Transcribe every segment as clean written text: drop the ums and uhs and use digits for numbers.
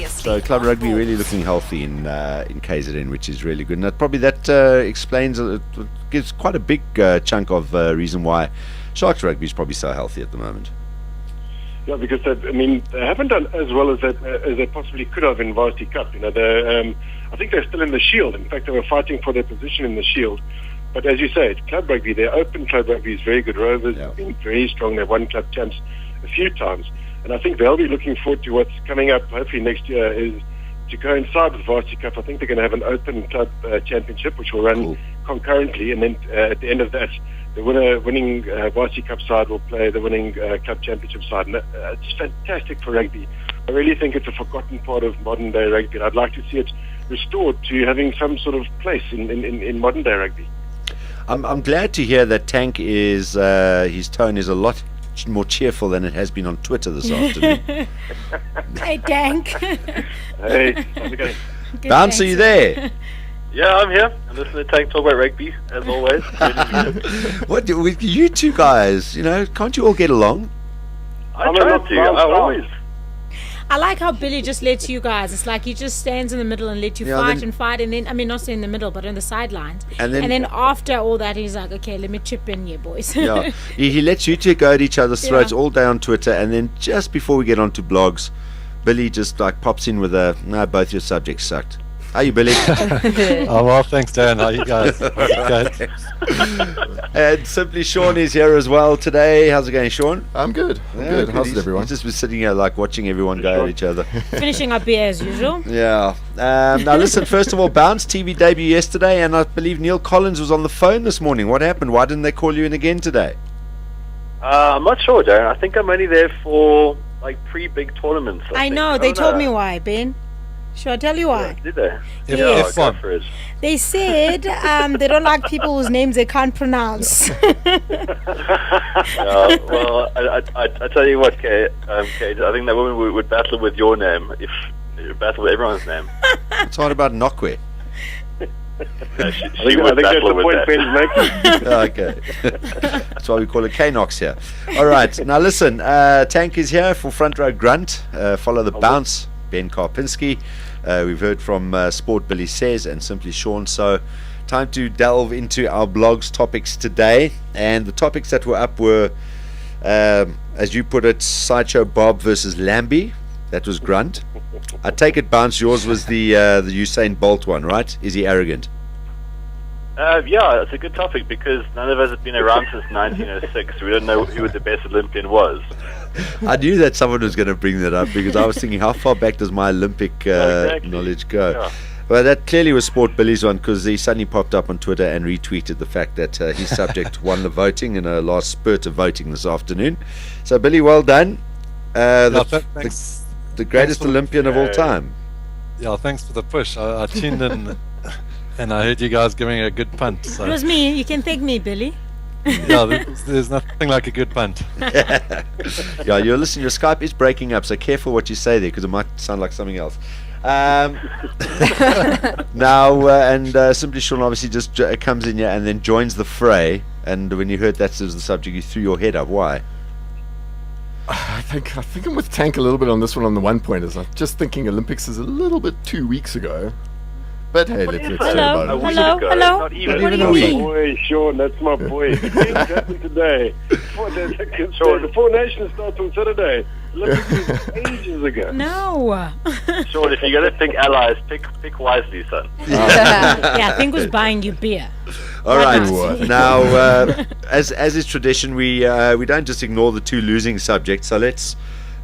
Previously So club on rugby Ballz. really looking healthy in KZN, which is really good. And that explains, gives quite a big chunk of reason why Sharks rugby is probably so healthy at the moment. Yeah, because they haven't done as well as they possibly could have in Varsity Cup. I think they're still in the Shield. In fact, they were fighting for their position in the Shield. But as you say, it's club rugby. Their open club rugby is very good. Rovers have been very strong. They've won club champs a few times. And I think they'll be looking forward to what's coming up, hopefully next year, is to coincide with Varsity Cup. I think they're going to have an open club championship, which will run concurrently. And then at the end of that, the winning Varsity Cup side will play the winning club championship side. And it's fantastic for rugby. I really think it's a forgotten part of modern day rugby. And I'd like to see it restored to having some sort of place in modern day rugby. I'm glad to hear that Tank is his tone is a lot more cheerful than it has been on Twitter this afternoon. Hey, Tank. Hey, how's it going? Bounce, are you there? Yeah, I'm here. I'm listening to Tank talk about rugby, as always. What with you two guys? Can't you all get along? I try to. I always. I like how Billy just lets you guys. It's like he just stands in the middle and let you fight and fight, and then not in the middle, but on the sidelines. And then after all that, he's like, "Okay, let me chip in here, boys." Yeah, he lets you two go at each other's throats all day on Twitter, and then just before we get on to Blogz, Billy just pops in with "No, both your subjects sucked." How are you, Billy? Oh, well, thanks, Dan. How are you guys? And Simply Sean is here as well today. How's it going, Sean? I'm good. Good. How's it, everyone? He's just been sitting here watching everyone go at each other. Finishing up beer as usual. Yeah. Now listen, first of all, Bounce TV debut yesterday, and I believe Neil Collins was on the phone this morning. What happened? Why didn't they call you in again today? I'm not sure, Darren. I think I'm only there for pre-big tournaments. I know. They told me why, Ben. Should I tell you why? Did they? Yes. Go for it. They said they don't like people whose names they can't pronounce. Well, I tell you what, Kate, I think that woman would battle with your name if you battle with everyone's name. It's hard about Nokwe. She I think that's the point Ben's making. Okay. That's why we call it K-Nox here. All right. Now listen, Tank is here for Front Row Grunt. Follow the Bounce, Ben Karpinski. We've heard from Sport Billy Says and Simply Sean. So time to delve into our Blogz topics today. And the topics that were up were, as you put it, Sideshow Bob versus Lambie. That was Grunt. I take it, Bounce, yours was the Usain Bolt one, right? Is he arrogant? Yeah, it's a good topic because none of us have been around since 1906. We don't know who the best Olympian was. I knew that someone was going to bring that up because I was thinking, how far back does my Olympic knowledge go? Yeah. Well, that clearly was Sport Billy's one because he suddenly popped up on Twitter and retweeted the fact that his subject won the voting in a last spurt of voting this afternoon. So, Billy, well done. Thanks. The greatest Olympian of all time. Yeah, thanks for the push. I tuned in and I heard you guys giving a good punt. So. It was me. You can thank me, Billy. Yeah, there's nothing like a good punt. Yeah, you're listening. Your Skype is breaking up, so careful what you say there because it might sound like something else. Now, Simply Sean obviously just comes in here and then joins the fray. And when you heard that was the subject, you threw your head up. Why? I think I'm with Tank a little bit on this one. On the one point is I'm just thinking Olympics is a little bit 2 weeks ago. But hey, let's chat about it. Hello. Not even What do you mean? Boy, Sean, that's my boy. The game's happening today. The Four Nations starts on Saturday. Olympics was ages ago. No. Sean, if you're going to pick allies, pick wisely, son. Yeah, I think was buying you beer. All right. Now, as is tradition, we don't just ignore the two losing subjects. So let's.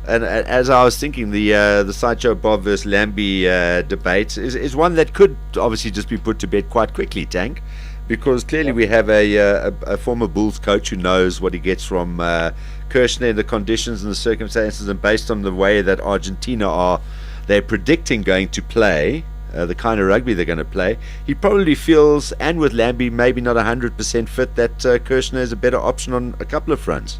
And as I was thinking, the Sideshow Bob versus Lambie debate is one that could obviously just be put to bed quite quickly, Tank, because clearly we have a former Bulls coach who knows what he gets from Kirshner, the conditions and the circumstances, and based on the way that Argentina they're predicting going to play, the kind of rugby they're going to play, he probably feels, and with Lambie maybe not 100% fit, that Kirshner is a better option on a couple of fronts.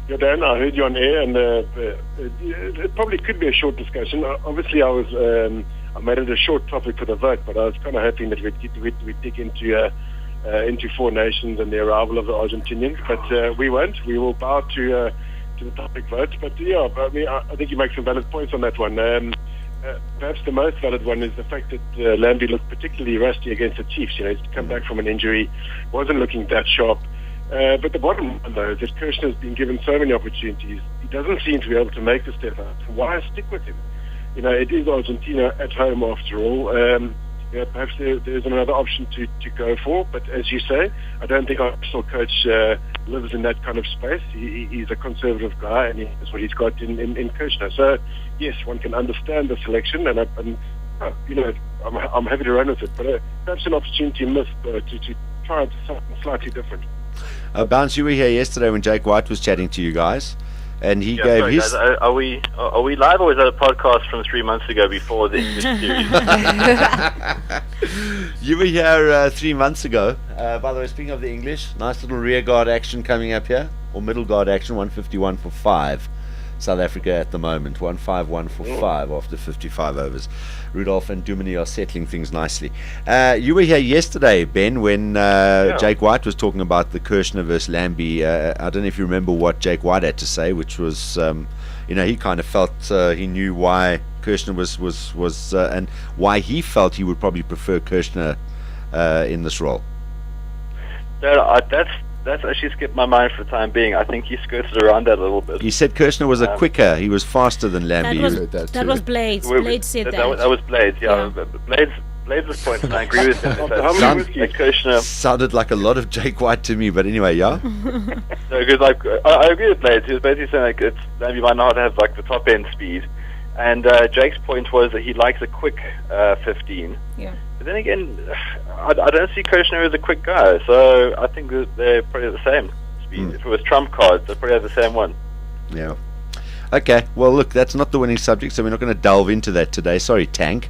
Yeah, Dan, I heard you on air, and it probably could be a short discussion. Obviously, I made it a short topic for the vote, but I was kind of hoping that we'd dig into Four Nations and the arrival of the Argentinians, but we won't. We will bow to the topic vote. But yeah, I mean, I think you make some valid points on that one. Perhaps the most valid one is the fact that Lambie looked particularly rusty against the Chiefs. He's come back from an injury, wasn't looking that sharp. But the bottom line, though, is that Kirshner's been given so many opportunities. He doesn't seem to be able to make the step up. Why stick with him? It is Argentina at home after all. Perhaps there's another option to go for. But as you say, I don't think our national coach lives in that kind of space. He's a conservative guy, and that's what he's got in Kirshner. So, yes, one can understand the selection, and I'm happy to run with it. But perhaps an opportunity missed to try something slightly different. Ballz, you were here yesterday when Jake White was chatting to you guys, and he gave sorry, his... Guys, are we live, or is that a podcast from 3 months ago before the English series? You were here 3 months ago. By the way, speaking of the English, nice little rear guard action coming up here, or middle guard action, 151 for 5. South Africa at the moment, 151 for 5 after 55 overs. Rudolph and Duminy are settling things nicely. You were here yesterday, Ben, when Jake White was talking about the Kirshner versus Lambie. I don't know if you remember what Jake White had to say, which was, he kind of felt he knew why Kirshner was and why he felt he would probably prefer Kirshner in this role. That's actually skipped my mind for the time being. I think he skirted around that a little bit. He said Kirshner was quicker. He was faster than Lambie. That was Blogz. Blogz said that. That was Blogz, yeah. Blogz's point, and I agree with him. Kirshner sounded like a lot of Jake White to me, but anyway, yeah. No, because I agree with Blogz. He was basically saying Lambie might not have the top end speed, and Jake's point was that he likes a quick 15. Yeah. But then again, I don't see Kirshner as a quick guy, so I think that they're probably the same speed. If it was trump cards, they'd probably have the same one. Yeah. Okay. Well, look, that's not the winning subject, so we're not going to delve into that today. Sorry, Tank.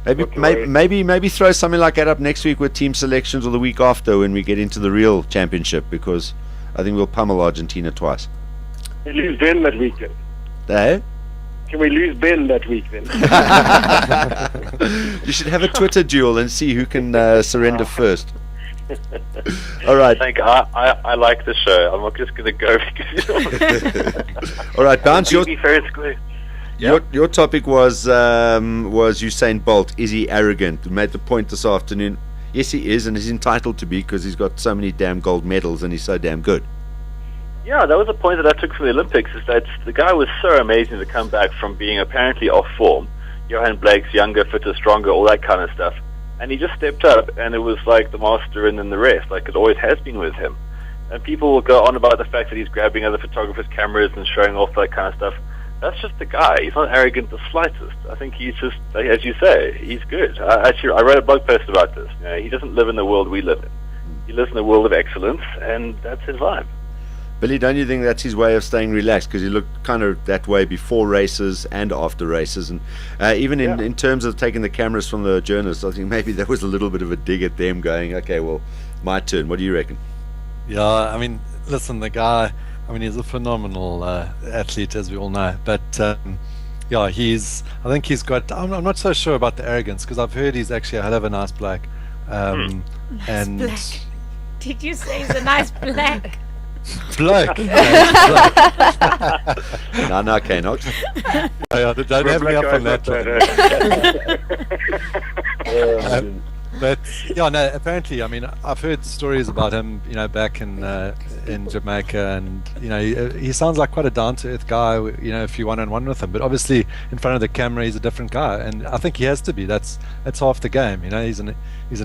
Maybe throw something like that up next week with team selections, or the week after when we get into the real championship, because I think we'll pummel Argentina twice. We lose Ben that weekend. Can we lose Ben that week then? You should have a Twitter duel and see who can surrender first. All right. I like the show. I'm not just going to go because All right, Ballz. Your topic was Usain Bolt. Is he arrogant? We made the point this afternoon. Yes, he is, and he's entitled to be because he's got so many damn gold medals and he's so damn good. Yeah, that was the point that I took from the Olympics, is that the guy was so amazing to come back from being apparently off form. Johan Blake's younger, fitter, stronger, all that kind of stuff. And he just stepped up, and it was like the master and then the rest, like it always has been with him. And people will go on about the fact that he's grabbing other photographers' cameras and showing off that kind of stuff. That's just the guy. He's not arrogant the slightest. I think he's just, as you say, he's good. I read a blog post about this. He doesn't live in the world we live in. He lives in the world of excellence, and that's his vibe. Billy, don't you think that's his way of staying relaxed? Because he looked kind of that way before races and after races. And even in terms of taking the cameras from the journalists, I think maybe there was a little bit of a dig at them going, okay, well, my turn. What do you reckon? Yeah, I mean, listen, the guy, he's a phenomenal athlete, as we all know. But, I think he's got, I'm not so sure about the arrogance, because I've heard he's actually a hell of a nice black. Nice black. Did you say he's a nice black? Bloke. No, Knox. Don't have me up on that one. But apparently, I've heard stories about him, back in Jamaica, and he sounds like quite a down-to-earth guy, if you one-on-one with him. But obviously, in front of the camera, he's a different guy, and I think he has to be. That's half the game. He's an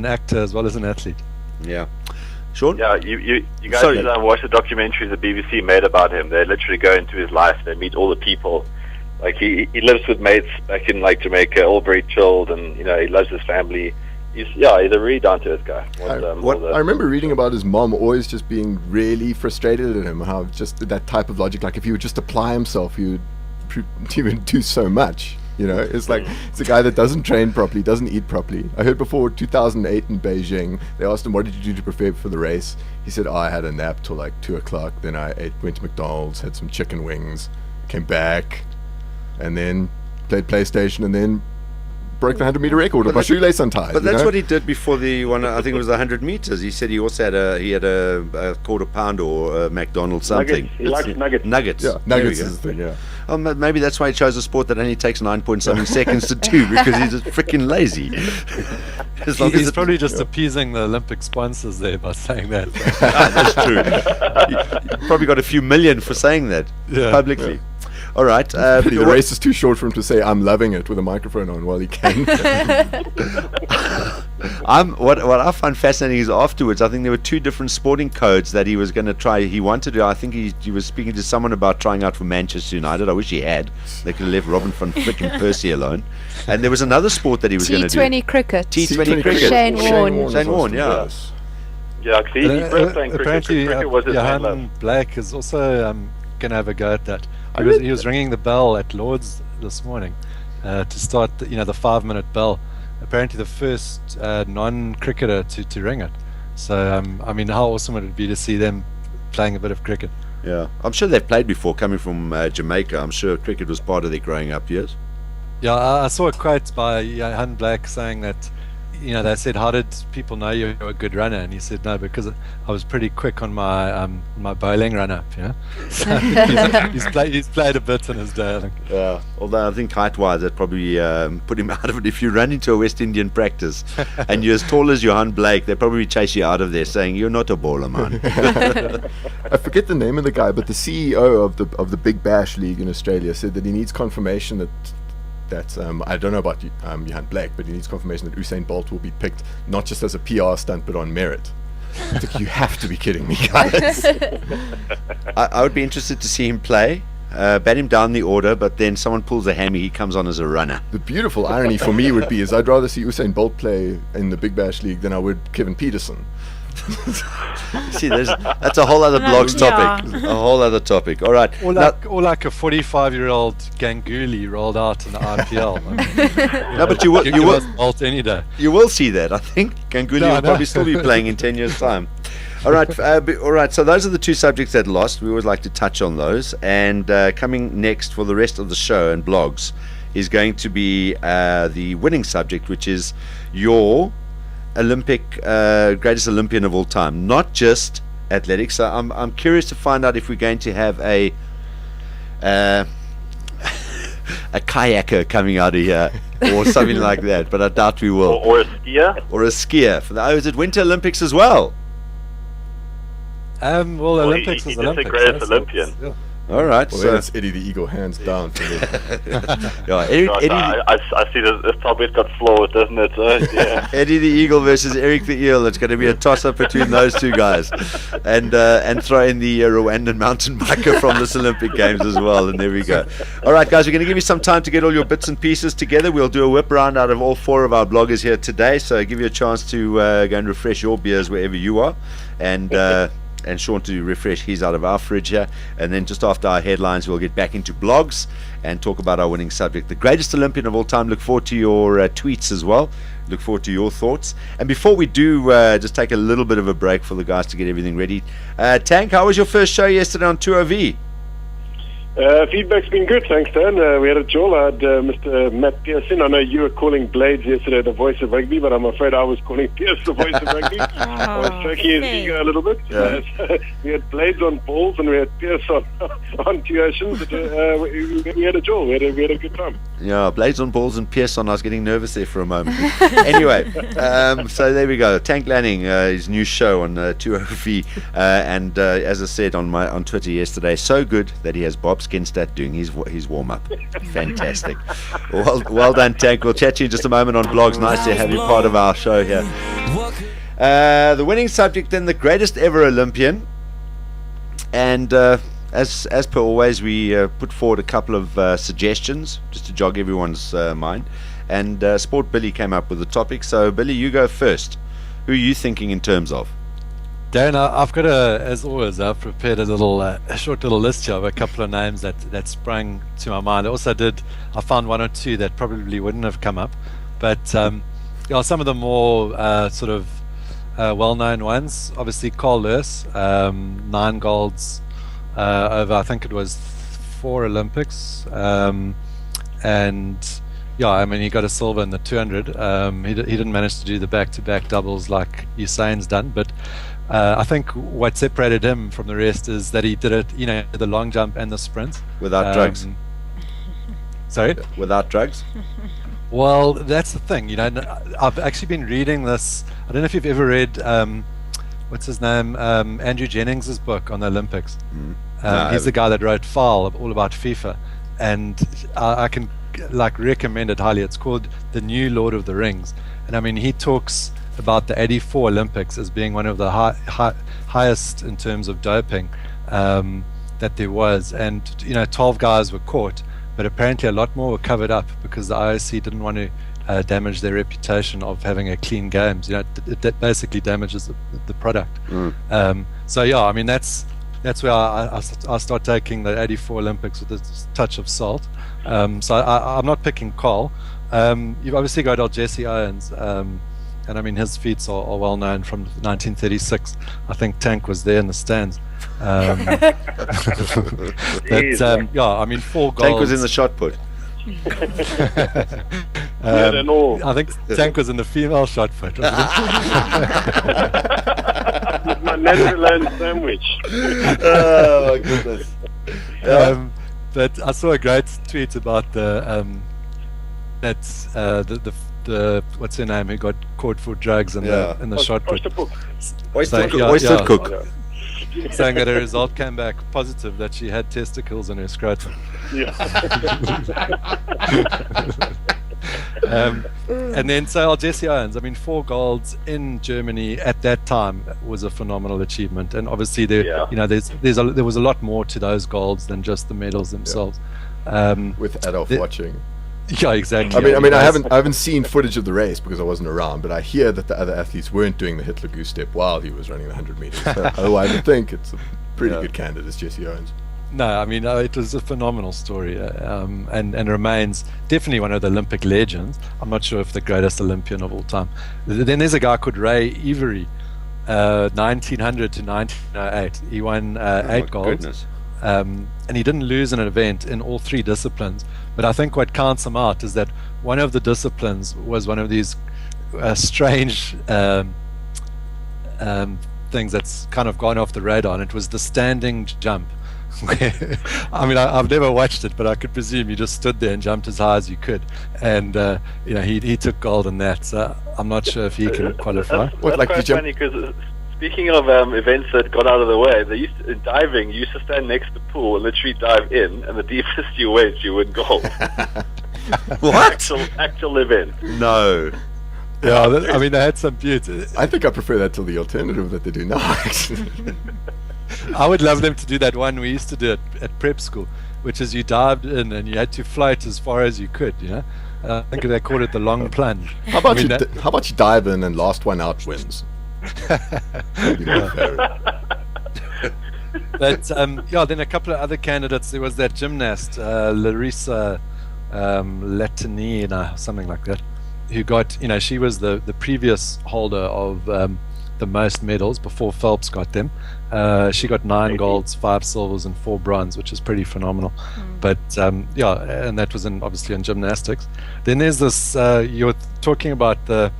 actor as well as an athlete. Yeah. Sean? Yeah, you guys watch the documentaries the BBC made about him. They literally go into his life. They meet all the people. Like he lives with mates back in Jamaica, all very chilled, and he loves his family. He's a really down to earth guy. I remember reading about his mom always just being really frustrated at him. How just that type of logic, like if he would just apply himself, he would do so much. It's like it's a guy that doesn't train properly, doesn't eat properly. I heard before 2008 in Beijing, they asked him, what did you do to prepare for the race? He said, I had a nap till 2 o'clock, then I went to McDonald's, had some chicken wings, came back, and then played PlayStation, and then broke the 100-meter record with my shoelace untied. But that's what he did before the one. I think it was the 100 meters. He said he also had a quarter pound or a McDonald's something. Nuggets. He likes nuggets. Nuggets. Yeah, nuggets is the thing. Yeah. Oh, maybe that's why he chose a sport that only takes 9.7 seconds to do, because he's just freaking lazy. He's probably just appeasing the Olympic sponsors there by saying that. That's true. He probably got a few million for saying that publicly. Yeah. All right. The race is too short for him to say "I'm loving it" with a microphone on while he can. What I find fascinating is afterwards, I think there were two different sporting codes that he was going to try. He wanted to. I think he was speaking to someone about trying out for Manchester United. I wish he had. They could have left Robin van frickin' Persie alone. And there was another sport that he was going to do. T20 cricket. T20 cricket. Shane Warne. Shane Warne, yeah. Yeah, he was playing cricket. Apparently, Cricket was his main love. Johan Blake is also going to have a go at that. He was ringing the bell at Lord's this morning to start the 5-minute bell. Apparently the first non-cricketer to ring it. So I mean, how awesome would it be to see them playing a bit of cricket? Yeah, I'm sure they've played before. Coming from Jamaica, I'm sure cricket was part of their growing up years. Yeah, I saw a quote by Johan Blake saying that, they said, how did people know you were a good runner? And he said, no, because I was pretty quick on my my bowling run-up, So he's played a bit in his day, I think. Yeah, although I think height-wise, that probably put him out of it. If you run into a West Indian practice and you're as tall as Johan Blake, they probably chase you out of there saying, you're not a bowler, man. I forget the name of the guy, but the CEO of the Big Bash League in Australia said that he needs confirmation that I don't know about Johan Blake, but he needs confirmation that Usain Bolt will be picked not just as a PR stunt but on merit. It's like, you have to be kidding me, guys. I would be interested to see him play, bat him down the order, but then someone pulls a hammy, he comes on as a runner. The beautiful irony for me would be is I'd rather see Usain Bolt play in the Big Bash League than I would Kevin Peterson. See, that's a whole other Blogz topic. A whole other topic. All right. Or like a 45-year-old Ganguly rolled out in the IPL. No, but you will Bolt any day. You will see that. I think Ganguly will probably still be playing in 10 years' time. All right. All right. So those are the two subjects that lost. We always like to touch on those. And coming next for the rest of the show and Blogz is going to be the winning subject, which is your greatest Olympian of all time, not just athletics. So I'm curious to find out if we're going to have a kayaker coming out of here or something like that, but I doubt we will. Or a skier. Or a skier. Is it Winter Olympics as well? Olympics is Olympics. He's the greatest Olympian. Yeah. All right, well, so it's Eddie the Eagle, hands down for me. I see this topic got flawed, doesn't it? Yeah. Eddie the Eagle versus Eric the Eel. It's going to be a toss-up between those two guys, and throw in the Rwandan mountain biker from this Olympic Games as well. And there we go. All right, guys, we're going to give you some time to get all your bits and pieces together. We'll do a whip round out of all four of our bloggers here today, so give you a chance to go and refresh your beers wherever you are, and Sean to refresh his out of our fridge here. And then just after our headlines, we'll get back into Blogz and talk about our winning subject, the greatest Olympian of all time. Look forward to your tweets as well. Look forward to your thoughts. And before we do, just take a little bit of a break for the guys to get everything ready. Tank, how was your first show yesterday on 2OV? Feedback's been good, thanks, Dan. We had a jol. I had Mr. Matt Pearson. I know you were calling Blades yesterday the voice of rugby, but I'm afraid I was calling Pierce the voice of rugby. I was stroking his ego a little bit. Yeah. So we had Blades on Ballz and we had Pierce on Two Oceans. But, we had a jol. We had a good time. Yeah, Blades on Ballz and Pierce on. I was getting nervous there for a moment. Anyway, so there we go. Tank Lanning, his new show on 2OV. And as I said on Twitter yesterday, so good that he has Bob Skinstad doing his warm-up. Fantastic. Well done, Tank. We'll chat to you in just a moment on Blogz. Nice to have you part of our show here. The winning subject then, the greatest ever Olympian. And as per always, we put forward a couple of suggestions just to jog everyone's mind. And Sport Billy came up with the topic. So, Billy, you go first. Who are you thinking in terms of? Darren, I've got as always, I've prepared a short little list here of a couple of names that sprang to my mind. I found one or two that probably wouldn't have come up, but some of the more well-known ones. Obviously, Carl Lewis, 9 golds over, I think it was 4 Olympics, and yeah, I mean, he got a silver in the 200. He didn't manage to do the back-to-back doubles like Usain's done, but I think what separated him from the rest is that he did it, the long jump and the sprint. Without drugs. Sorry? Without drugs? Well, that's the thing. I've actually been reading this. I don't know if you've ever read, what's his name? Andrew Jennings's book on the Olympics. He's the guy that wrote Foul, all about FIFA. And I can recommend it highly. It's called The New Lord of the Rings. And I mean, he talks about the 84 Olympics as being one of the highest in terms of doping that there was. And 12 guys were caught, but apparently a lot more were covered up because the IOC didn't want to damage their reputation of having a clean games. That basically damages the product. So yeah, I mean, that's where I start taking the 84 Olympics with a touch of salt. So I'm not picking Carl. You've obviously got old Jesse Owens, and I mean, his feats are well known from 1936. I think Tank was there in the stands. But yeah, I mean, 4 goals. Tank was in the shot put. I think Tank was in the female shot put. My Netherlands sandwich. Oh my goodness. But I saw a great tweet about the what's her name, who got caught for drugs in the shot put. Oyster Cook. Saying that her result came back positive, that she had testicles in her scrotum. And then so Jesse Owens, I mean, 4 golds in Germany at that time was a phenomenal achievement, and obviously there was a lot more to those golds than just the medals themselves. With Adolf watching. Yeah, exactly. I mean, I haven't seen footage of the race because I wasn't around, but I hear that the other athletes weren't doing the Hitler Goose step while he was running the 100 meters. So otherwise, I would think it's a pretty good candidate as Jesse Owens. No, I mean, it was a phenomenal story, and remains definitely one of the Olympic legends. I'm not sure if the greatest Olympian of all time. Then there's a guy called Ray Every, 1900 to 1908. He won 8 golds. Goodness. And he didn't lose an event in all 3 disciplines. But I think what counts him out is that one of the disciplines was one of these strange things that's kind of gone off the radar, and it was the standing jump. I mean, I've never watched it, but I could presume you just stood there and jumped as high as you could, and he took gold in that. So I'm not sure if he can qualify. That's quite funny because speaking of events that got out of the way, in diving, you used to stand next to the pool and literally dive in, and the deepest you went, you win gold. What? Actual event. No. Yeah, I mean, they had some beauty. I think I prefer that to the alternative that they do now, actually. I would love them to do that one we used to do at prep school, which is you dived in and you had to float as far as you could, I think they called it the long plunge. How about you dive in and last one out wins? But then a couple of other candidates. There was that gymnast, Larissa Latinina, something like that, who got, she was the previous holder of the most medals before Phelps got them. She got 9 golds, 5 silvers, and 4 bronze, which is pretty phenomenal. But and that was obviously in gymnastics. Then there's this. You're talking about the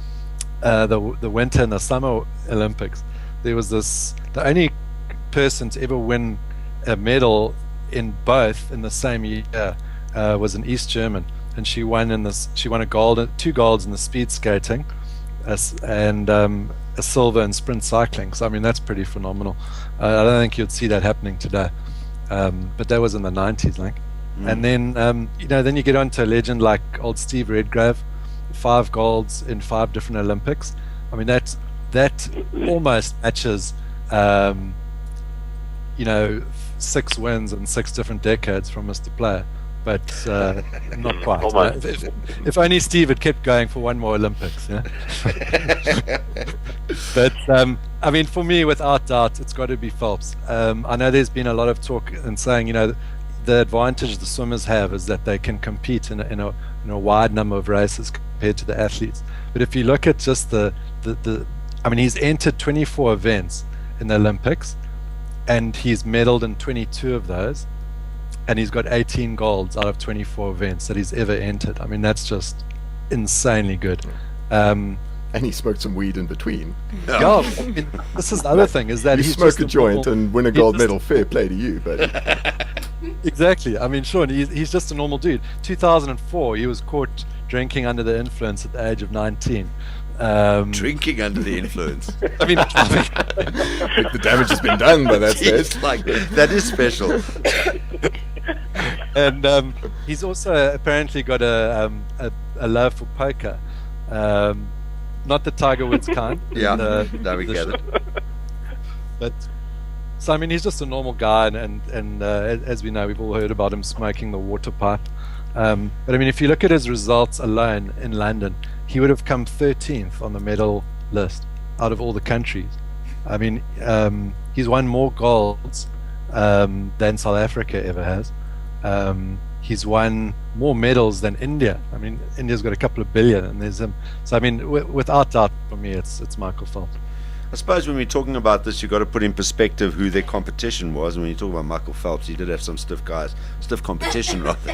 winter and the summer Olympics. There was the only person to ever win a medal in both in the same year was an East German, and she won 2 golds in the speed skating, and a silver in sprint cycling. So I mean, that's pretty phenomenal. I don't think you'd see that happening today, but that was in the 90s, like. And then then you get on to a legend like old Steve Redgrave, 5 golds in 5 different Olympics. I mean, that almost matches 6 wins in 6 different decades from Mr. Player, but not quite. If only Steve had kept going for one more Olympics. But I mean, for me, without doubt, it's got to be Phelps. I know there's been a lot of talk and saying, the advantage the swimmers have is that they can compete in a wide number of races compared to the athletes. But if you look at just I mean, he's entered 24 events in the Olympics, and he's medaled in 22 of those. and he's got 18 golds out of 24 events that he's ever entered. I mean, that's just insanely good. And he smoked some weed in between. Yeah, I mean, this is the other thing, is that you he's smoke just a joint and win a gold medal. Fair play to you, but exactly. I mean, Sean, he's just a normal dude. 2004, he was caught drinking under the influence at the age of 19. Drinking under the influence. I mean, the damage has been done by that stage. Like, that is special. And he's also apparently got a love for poker. Not the Tiger Woods kind. Yeah, now we get it. But so I mean, he's just a normal guy, and as we know, we've all heard about him smoking the water pipe. But I mean, if you look at his results alone in London, he would have come 13th on the medal list out of all the countries. I mean, he's won more golds than South Africa ever has. He's won more medals than India. I mean, India's got a couple of billion, and there's him. So I mean, without doubt, for me, it's Michael Phelps. I suppose when we're talking about this, you've got to put in perspective who their competition was. When you talk about Michael Phelps, he did have some stiff competition, rather.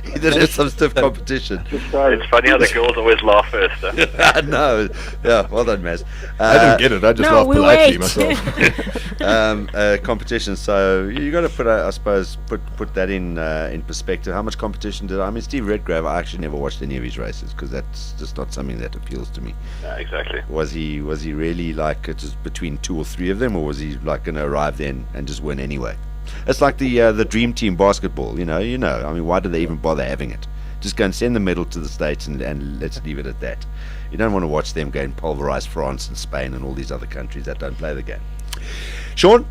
He did have some stiff competition. It's funny how the girls always laugh first. I know. Yeah, well done, Maz. I didn't get it. I just laughed politely myself. Competition. So you got to put, I suppose, put that in perspective. How much competition did I mean? Steve Redgrave, I actually never watched any of his races because that's just not something that appeals to me. Yeah, exactly. Was he really like it was between 2 or 3 of them, or was he like going to arrive then and just win anyway? It's like the Dream Team basketball, you know. I mean, why do they even bother having it? Just go and send the medal to the States and let's leave it at that. You don't want to watch them go and pulverize France and Spain and all these other countries that don't play the game. Sean?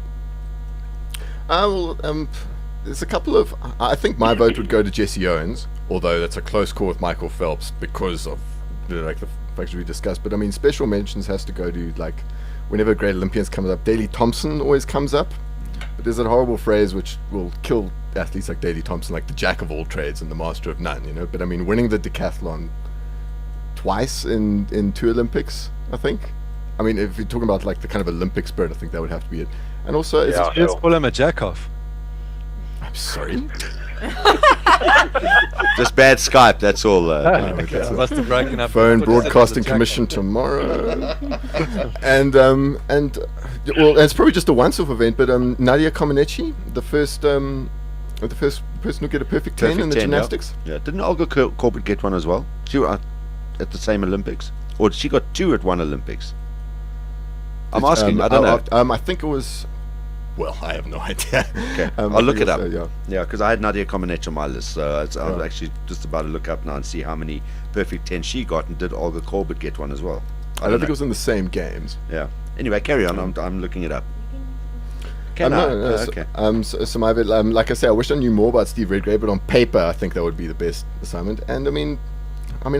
There's a couple of. I think my vote would go to Jesse Owens, although that's a close call with Michael Phelps because of the factors we discussed. But I mean, special mentions has to go to, like, whenever Great Olympians comes up, Daley Thompson always comes up. But there's that horrible phrase which will kill athletes like Daley Thompson, like the jack of all trades and the master of none, you know. But I mean, winning the decathlon twice in 2 Olympics, I think. I mean, if you're talking about like the kind of Olympic spirit, I think that would have to be it. And also, let's call him a jack-off. I'm sorry. Just bad Skype, that's all. Okay. I must have broken up. Phone broadcasting commission tomorrow. and it's probably just a once-off event, but Nadia Comaneci, the first person who get a perfect 10 in the gymnastics. Yeah. Didn't Olga Korbut get one as well? She was at the same Olympics, or she got 2 at one Olympics? I'm asking. I don't know. I think it was. Well, I have no idea. Okay, I'll look it up. Yeah, because I had Nadia Comaneci on my list, so I was actually just about to look up now and see how many perfect 10 she got, and did Olga Korbut get one as well? I don't think it was in the same games. Yeah. Anyway, carry on. I'm looking it up. Okay. So my bit, like I say, I wish I knew more about Steve Redgrave, but on paper, I think that would be the best assignment. And I mean,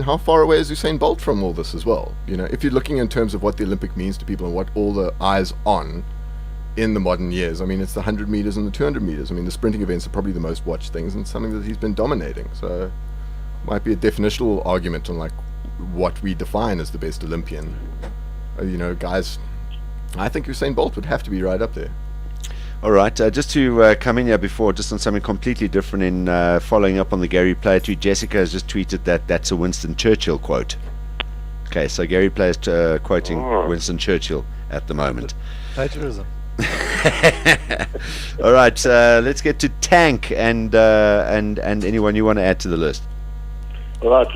how far away is Usain Bolt from all this as well? You know, if you're looking in terms of what the Olympic means to people and what all the eyes on in the modern years, I mean, it's the 100 meters and the 200 meters. I mean, the sprinting events are probably the most watched things, and something that he's been dominating. So, might be a definitional argument on like what we define as the best Olympian. You know, guys, I think Usain Bolt would have to be right up there. All right, just to come in here before, just on something completely different in following up on the Gary Player tweet, Jessica has just tweeted that's a Winston Churchill quote. Okay, so Gary Player is quoting Winston Churchill at the moment. Plagiarism. All right, let's get to Tank and anyone you want to add to the list. All right.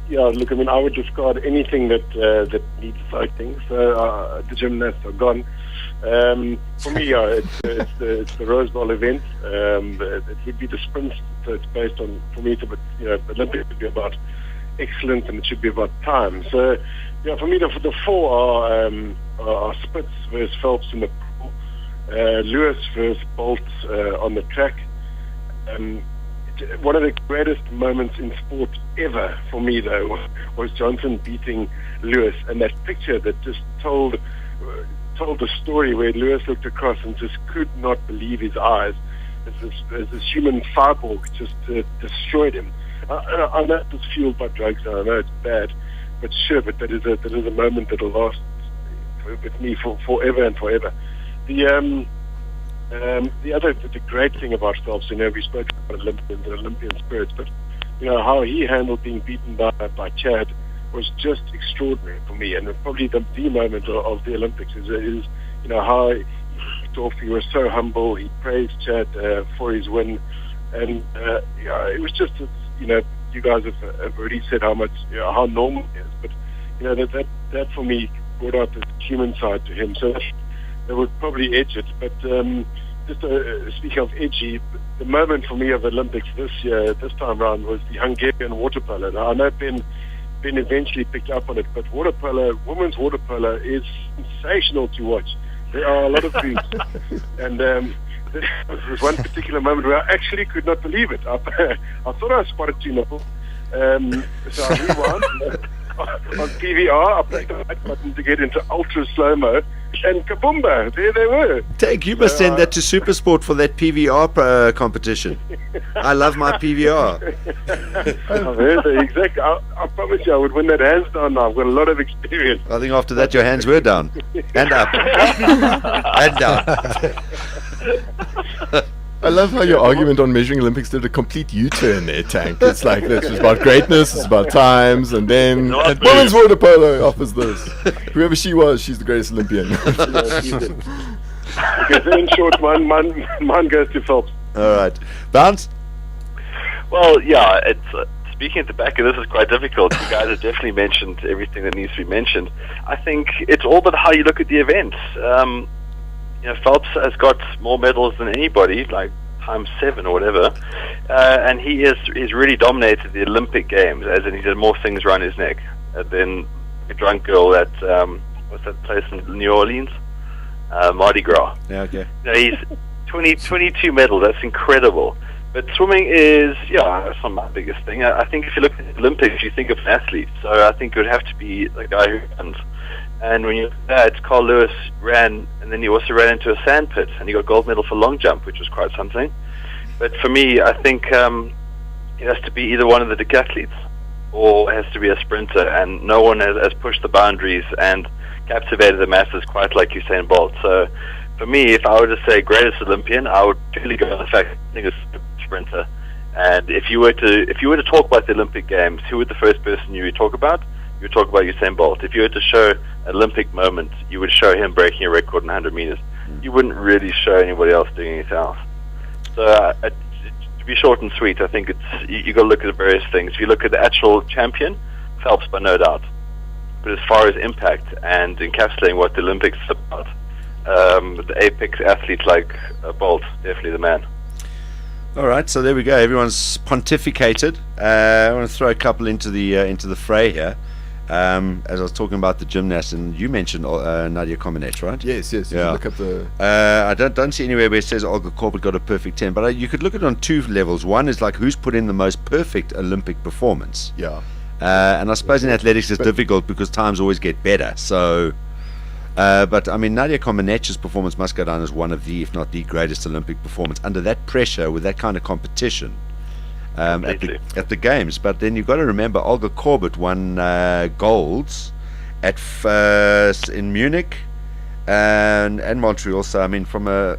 Yeah. Look, I mean, I would discard anything that needs cycling. So the gymnasts are gone. For me, it's the Rose Bowl event. It would be the sprints. So it's based on, for me, Olympics would be about excellence and it should be about time. So yeah, for me, the 4 are Spitz versus Phelps in the pool, Lewis versus Bolt on the track. One of the greatest moments in sport ever for me, though, was Johnson beating Lewis, and that picture that just told the story where Lewis looked across and just could not believe his eyes as this human cyborg just destroyed him. I know it was fueled by drugs, and I know it's bad, but sure, but that is a moment that will last with me for forever and forever. The great thing about Phelps, we spoke about Olympians and Olympian spirits, but how he handled being beaten by Chad was just extraordinary for me, and probably the moment of the Olympics is how he was so humble. He praised Chad for his win, and it was just you guys have already said how much how normal it is, but that for me brought out the human side to him. So that would probably edge it. But just speaking of edgy, the moment for me of Olympics this time round was the Hungarian water polo. Now, I know Ben eventually picked up on it, but women's water polo is sensational to watch. There are a lot of dreams, and there was one particular moment where I actually could not believe it. I thought I spotted 2-0, so I rewound on PVR. I pressed the right button to get into ultra slow-mo, and kaboomba, there they were. Tank, you must send that to Supersport for that PVR competition. I love my PVR. Exactly. I promise you I would win that hands down now. I've got a lot of experience. I think after that your hands were down. And up. And down. I love how your argument on measuring Olympics did a complete U-turn there, Tank. It's like this was about greatness, it's about times, and then women's water polo offers this. Whoever she was, she's the greatest Olympian. Okay, so in short, mine goes to Phelps. All right. Bounce? Well, yeah, it's speaking at the back of this is quite difficult. You guys have definitely mentioned everything that needs to be mentioned. I think it's all about how you look at the events. Phelps has got more medals than anybody, like ×7 or whatever, and he's really dominated the Olympic Games, as in he did more things around his neck than a drunk girl at what's that place in New Orleans, Mardi Gras. Yeah, okay. He's 22 medals. That's incredible. But swimming is, that's not my biggest thing. I think if you look at the Olympics, you think of an athlete. So I think it would have to be the guy who runs. And when you look at that, Carl Lewis ran, and then he also ran into a sand pit, and he got gold medal for long jump, which was quite something. But for me, I think it has to be either one of the decathletes, or it has to be a sprinter, and no one has pushed the boundaries and captivated the masses quite like Usain Bolt. So for me, if I were to say greatest Olympian, I would really go on the fact I think it's a sprinter. And if you were to talk about the Olympic Games, who would the first person you would talk about? You would talk about Usain Bolt. If you were to show an Olympic moment, you would show him breaking a record in 100 meters. You wouldn't really show anybody else doing anything else. So to be short and sweet, I think you got to look at the various things. If you look at the actual champion, Phelps by no doubt. But as far as impact and encapsulating what the Olympics is about, the apex athletes like Bolt, definitely the man. All right, so there we go. Everyone's pontificated. I want to throw a couple into the fray here. As I was talking about the gymnasts, and you mentioned Nadia Comaneci, right? Yes. Yeah. Look up the. I don't see anywhere where it says Olga Korbut got a perfect 10, but you could look at it on two levels. One is like who's put in the most perfect Olympic performance. Yeah. And I suppose in athletics it's difficult because times always get better. So, but I mean, Nadia Comaneci's performance must go down as one of the, if not the greatest Olympic performance under that pressure with that kind of competition. At the games, but then you've got to remember Olga Korbut won golds in Munich and Montreal. So I mean,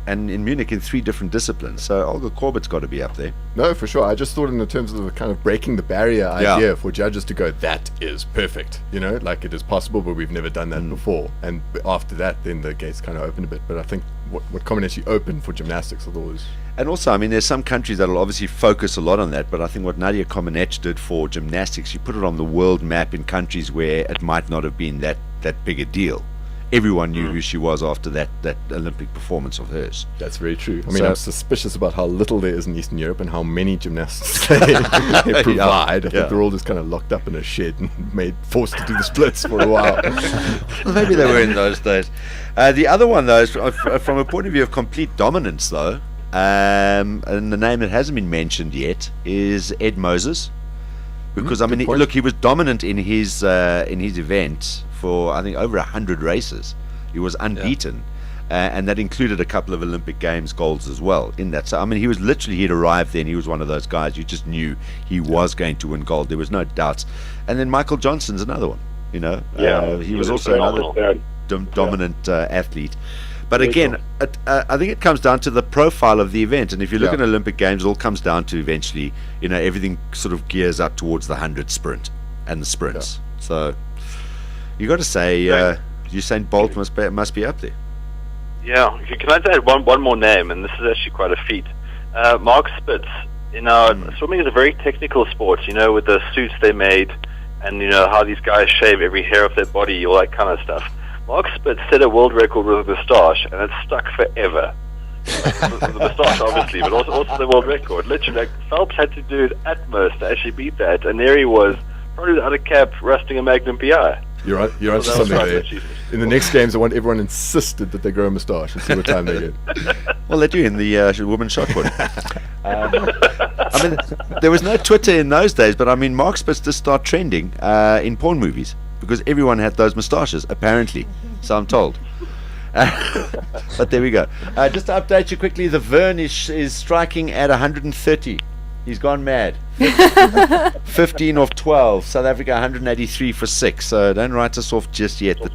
and in Munich in 3 different disciplines. So Olga Korbut's got to be up there. No, for sure. I just thought in the terms of the kind of breaking the barrier idea for judges to go, that is perfect. Like it is possible, but we've never done that before. And after that, then the gates kind of opened a bit. But I think what Comaneci opened for gymnastics, I thought was. And also, I mean, there's some countries that will obviously focus a lot on that, but I think what Nadia Comaneci did for gymnastics, she put it on the world map in countries where it might not have been that big a deal. Everyone knew who she was after that Olympic performance of hers. That's very true. I mean, I'm suspicious about how little there is in Eastern Europe and how many gymnasts they provide. I think they're all just kind of locked up in a shed and forced to do the splits for a while. Well, maybe they were in those days. The other one, though, is from a point of view of complete dominance, though, and the name that hasn't been mentioned yet is Ed Moses, because I mean, he was dominant in his event for I think over 100 races. He was unbeaten, and that included a couple of Olympic Games golds as well in that. So I mean, he'd arrived then. He was one of those guys you just knew he was going to win gold. There was no doubts. And then Michael Johnson's another one. He was also another dominant athlete. But again, I think it comes down to the profile of the event. And if you look at Olympic Games, it all comes down to eventually, everything sort of gears up towards the 100 sprint and the sprints. So you got to say, Usain Bolt must be up there. Yeah. Can I add one more name? And this is actually quite a feat. Mark Spitz. Swimming is a very technical sport, with the suits they made and, how these guys shave every hair off their body, all that kind of stuff. Mark Spitz set a world record with a moustache, and it's stuck forever. The moustache, obviously, but also the world record. Literally, Phelps had to do his utmost to actually beat that, and there he was, probably without a cap, rusting a Magnum PI. You're right. You're right. Something there. In the next games, I want everyone insisted that they grow a moustache and see what time they get. Well, they do in the women's shot put. There was no Twitter in those days, but Mark Spitz did start trending in porn movies because everyone had those moustaches, apparently. So I'm told. But there we go. Just to update you quickly, the Vern is striking at 130. He's gone mad. 15 off 12. South Africa 183 for 6. So don't write us off just yet. The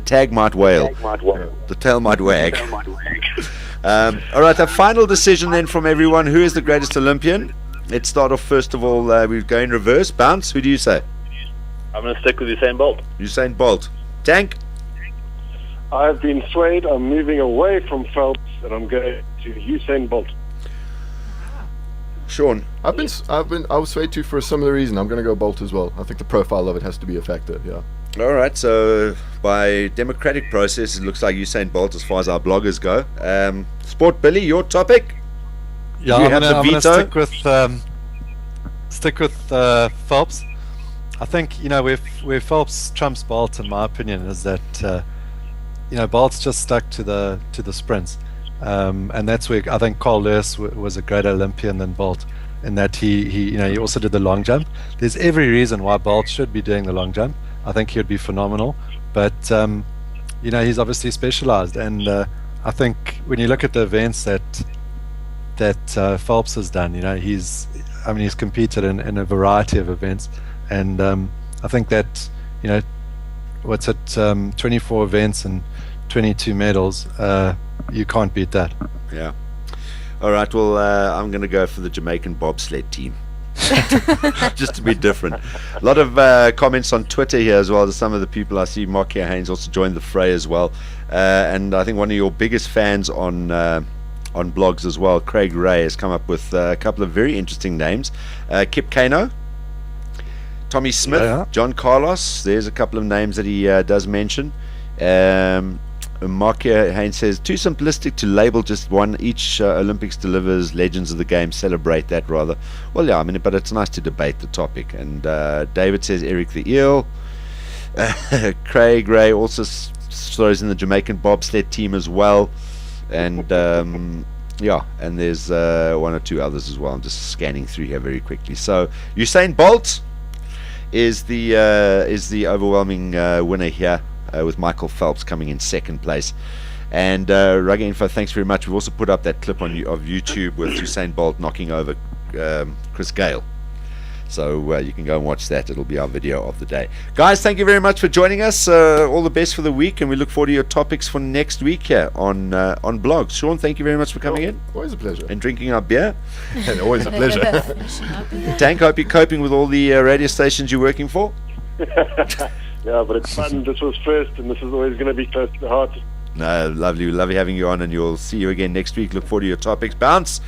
tag might wail. The tail might wag. All right, a final decision then from everyone. Who is the greatest Olympian? Let's start off first of all. We're going reverse. Bounce. Who do you say? I'm going to stick with Usain Bolt. Usain Bolt. Tank? I've been swayed. I'm moving away from Phelps, and I'm going to Usain Bolt. Sean? I was swayed to for a similar reason. I'm going to go Bolt as well. I think the profile of it has to be a factor. Yeah. All right. So by democratic process, it looks like Usain Bolt as far as our bloggers go. Sport Billy, your topic? Yeah, I'm going to stick with Phelps. I think where Phelps trumps Bolt, in my opinion, is that Bolt's just stuck to the sprints. And that's where I think Carl Lewis was a greater Olympian than Bolt, in that he also did the long jump. There's every reason why Bolt should be doing the long jump. I think he would be phenomenal, but he's obviously specialized, and I think when you look at the events that Phelps has done, he's competed in a variety of events, and I think that 24 events and 22 medals. You can't beat that. Yeah. All right. Well, I'm going to go for the Jamaican bobsled team, just to be different. A lot of comments on Twitter here as well. Some of the people I see, Mark Haynes also joined the fray as well, and I think one of your biggest fans on Blogz as well, Craig Ray, has come up with a couple of very interesting names. Kip Kano, Tommy Smith, John Carlos. There's a couple of names that he does mention. Mark Haynes says, too simplistic to label just one. Each Olympics delivers legends of the game. Celebrate that rather. Well, yeah, but it's nice to debate the topic. And David says Eric the Eel. Craig Ray also throws in the Jamaican bobsled team as well. And and there's one or two others as well. I'm just scanning through here very quickly. So Usain Bolt is the overwhelming winner here, with Michael Phelps coming in second place. And Rugby Info, thanks very much. We've also put up that clip of YouTube with Usain Bolt knocking over Chris Gale. So you can go and watch that. It'll be our video of the day. Guys, thank you very much for joining us. All the best for the week, and we look forward to your topics for next week here on Blogz. Sean, thank you very much for coming in. Always a pleasure. And drinking our beer. And always a pleasure. Tank, hope you're coping with all the radio stations you're working for. Yeah, but it's fun. This was first, and this is always going to be close to the heart. No, lovely. We love having you on, and you'll see you again next week. Look forward to your topics. Bounce,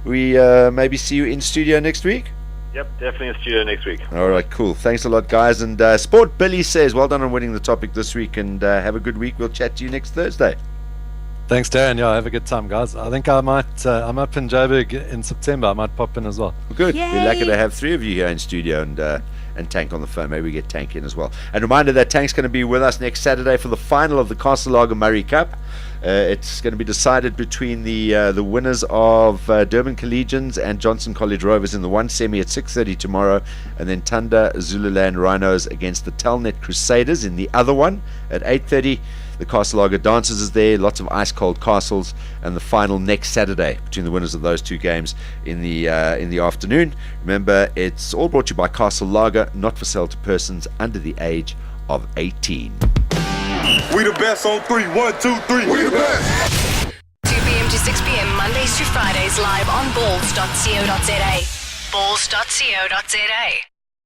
we maybe see you in studio next week? Yep, definitely in studio next week. All right, cool. Thanks a lot, guys. And Sport Billy says, well done on winning the topic this week, and have a good week. We'll chat to you next Thursday. Thanks, Darren. Yeah, have a good time, guys. I think I might, I'm up in Joburg in September. I might pop in as well. Good. Yay. We're lucky to have three of you here in studio, and Tank on the phone. Maybe we get Tank in as well. And reminder that Tank's going to be with us next Saturday for the final of the Castle Lager Murray Cup. It's going to be decided between the winners of Durban Collegians and Johnson College Rovers in the one semi at 6:30 tomorrow, and then Tunda Zululand Rhinos against the Telnet Crusaders in the other one at 8:30. The Castle Lager Dancers is there, lots of ice cold castles, and the final next Saturday between the winners of those two games in the afternoon. Remember, it's all brought to you by Castle Lager, not for sale to persons under the age of 18. We the best on 3. 1, 2, 3. We the best. 2 p.m. to 6 p.m. Mondays to Fridays live on Ballz.co.za. Ballz.co.za.